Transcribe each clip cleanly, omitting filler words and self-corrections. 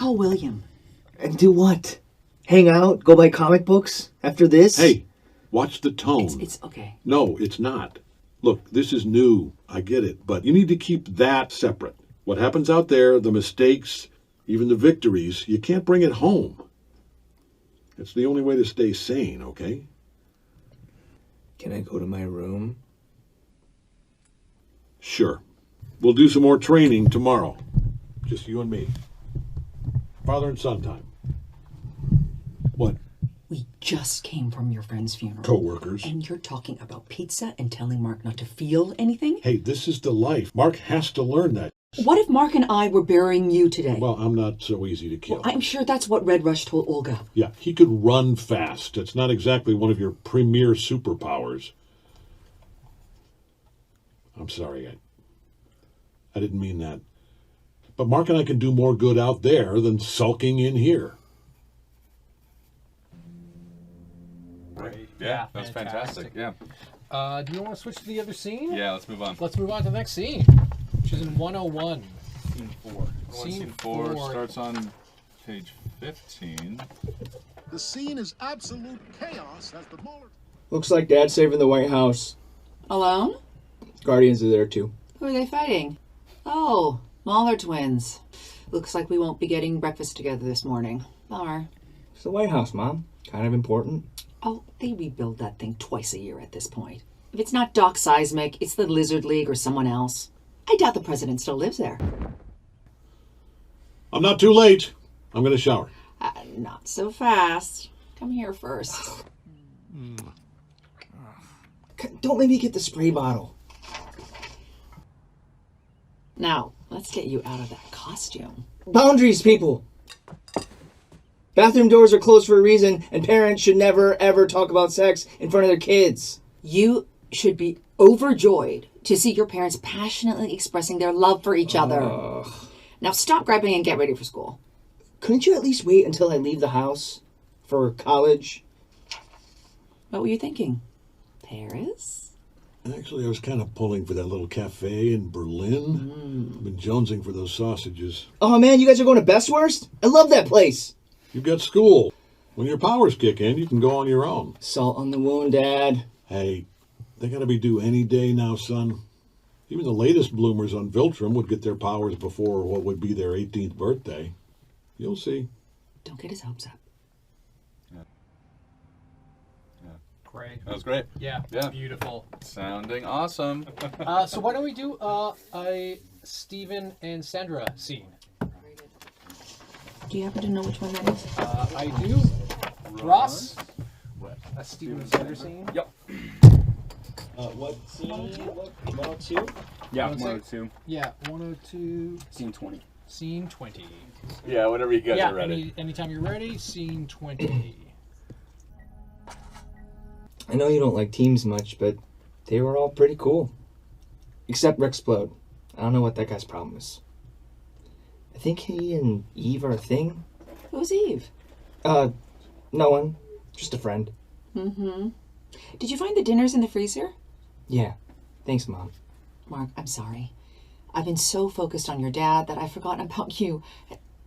call William. And do what? Hang out? Go buy comic books after this? Hey, watch the tone. It's okay. No, it's not. Look, this is new. I get it. But you need to keep that separate. What happens out there, the mistakes, even the victories, you can't bring it home. It's the only way to stay sane, okay? Can I go to my room? Sure. We'll do some more training tomorrow. Just you and me. Father and son time. What? We just came from your friend's funeral. Co-workers. And you're talking about pizza and telling Mark not to feel anything? Hey, this is the life. Mark has to learn that. What if Mark and I were burying you today? Well, I'm not so easy to kill. Well, I'm sure that's what Red Rush told Olga. Yeah, he could run fast. It's not exactly one of your premier superpowers. I'm sorry, I didn't mean that. But Mark and I can do more good out there than sulking in here. Right. Yeah, that's fantastic. Yeah. Do you want to switch to the other scene? Yeah, let's move on. Let's move on to the next scene, which is in 101. Scene 4. Scene 4 starts on page 15. The scene is absolute chaos as the Mueller... Looks like Dad's saving the White House. Alone? Guardians are there too. Who are they fighting? Oh, Mahler twins. Looks like we won't be getting breakfast together this morning. Bummer. It's the White House, Mom. Kind of important. Oh, they rebuild that thing twice a year at this point. If it's not Doc Seismic, it's the Lizard League or someone else. I doubt the president still lives there. I'm not too late. I'm going to shower. Not so fast. Come here first. Don't make me get the spray bottle. Now, let's get you out of that costume. Boundaries, people! Bathroom doors are closed for a reason, and parents should never, ever talk about sex in front of their kids. You should be overjoyed to see your parents passionately expressing their love for each other. Now stop grabbing and get ready for school. Couldn't you at least wait until I leave the house? For college? What were you thinking? Paris? Actually, I was kind of pulling for that little cafe in Berlin. I've been jonesing for those sausages. Oh man, you guys are going to Best Worst? I love that place! You've got school. When your powers kick in, you can go on your own. Salt on the wound, Dad. Hey, they gotta be due any day now, son. Even the latest bloomers on Viltrum would get their powers before what would be their 18th birthday. You'll see. Don't get his hopes up. Great. That was great. Yeah. Yeah. Beautiful. Sounding awesome. So why don't we do a Steven and Sandra scene? Do you happen to know which one that is? I do. Ross? A Steven and Sandra scene? Yep. What scene? 102? Yeah, 102. Yeah, 102. Scene 20. Scene 20. Yeah, whenever you guys Yeah, are ready. anytime you're ready, scene 20. I know you don't like teams much, but they were all pretty cool. Except Rexplode. I don't know what that guy's problem is. I think he and Eve are a thing. Who's Eve? No one. Just a friend. Mm-hmm. Did you find the dinners in the freezer? Yeah. Thanks, Mom. Mark, I'm sorry. I've been so focused on your dad that I've forgotten about you.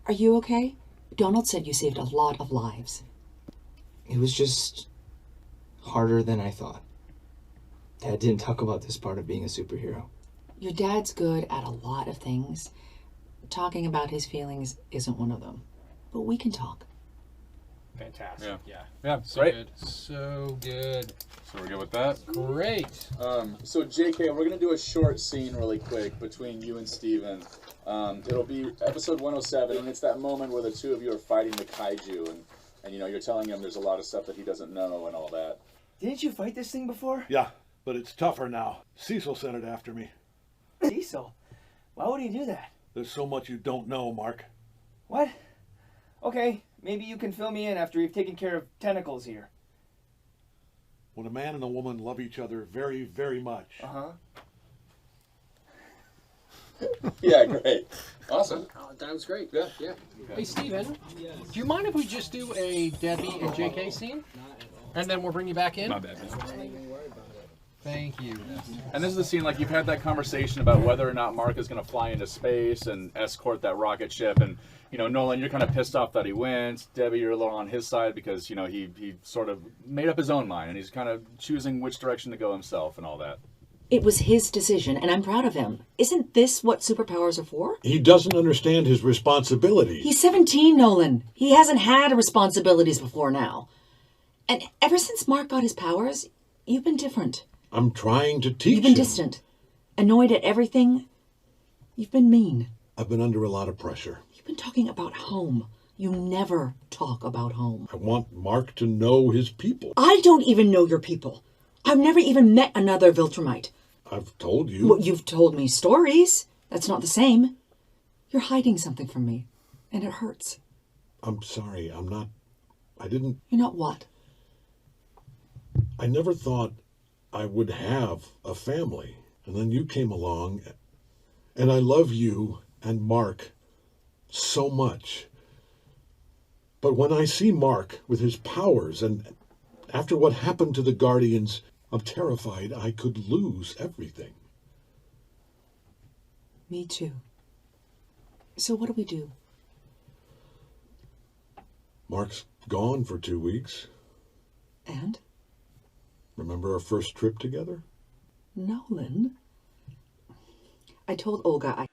Are you okay? Donald said you saved a lot of lives. It was just harder than I thought. Dad didn't talk about this part of being a superhero. Your dad's good at a lot of things. Talking about his feelings isn't one of them. But we can talk. Fantastic. Yeah. Yeah. Yeah, So great. good. So good. So we're good with that? Great. So JK, we're gonna do a short scene really quick between you and Steven. It'll be episode 107, and it's that moment where the two of you are fighting the kaiju, and you know, you're telling him there's a lot of stuff that he doesn't know and all that. Didn't you fight this thing before? Yeah, but it's tougher now. Cecil sent it after me. Cecil? Why would he do that? There's so much you don't know, Mark. What? Okay, maybe you can fill me in after you've taken care of tentacles here. When a man and a woman love each other very, very much. Uh-huh. Yeah, great. Awesome. Oh, that was great. Yeah. Yeah. Hey, Steven, do you mind if we just do a Debbie and JK scene? And then we'll bring you back in? My bad. Thank you. And this is the scene, like, you've had that conversation about whether or not Mark is going to fly into space and escort that rocket ship. And, you know, Nolan, you're kind of pissed off that he went. Debbie, you're a little on his side because, you know, he sort of made up his own mind and he's kind of choosing which direction to go himself and all that. It was his decision, and I'm proud of him. Isn't this what superpowers are for? He doesn't understand his responsibilities. He's 17, Nolan. He hasn't had responsibilities before now. And ever since Mark got his powers, you've been different. I'm trying to teach You've been him. distant, annoyed at everything. You've been mean. I've been under a lot of pressure. You've been talking about home. You never talk about home. I want Mark to know his people. I don't even know your people. I've never even met another Viltrumite. I've told you. Well, you've told me stories. That's not the same. You're hiding something from me, and it hurts. I'm sorry. I didn't. You're not what? I never thought I would have a family. And then you came along, and I love you and Mark so much. But when I see Mark with his powers, and after what happened to the Guardians, I'm terrified I could lose everything. Me too. So what do we do? Mark's gone for 2 weeks. And? Remember our first trip together? Nolan? I told Olga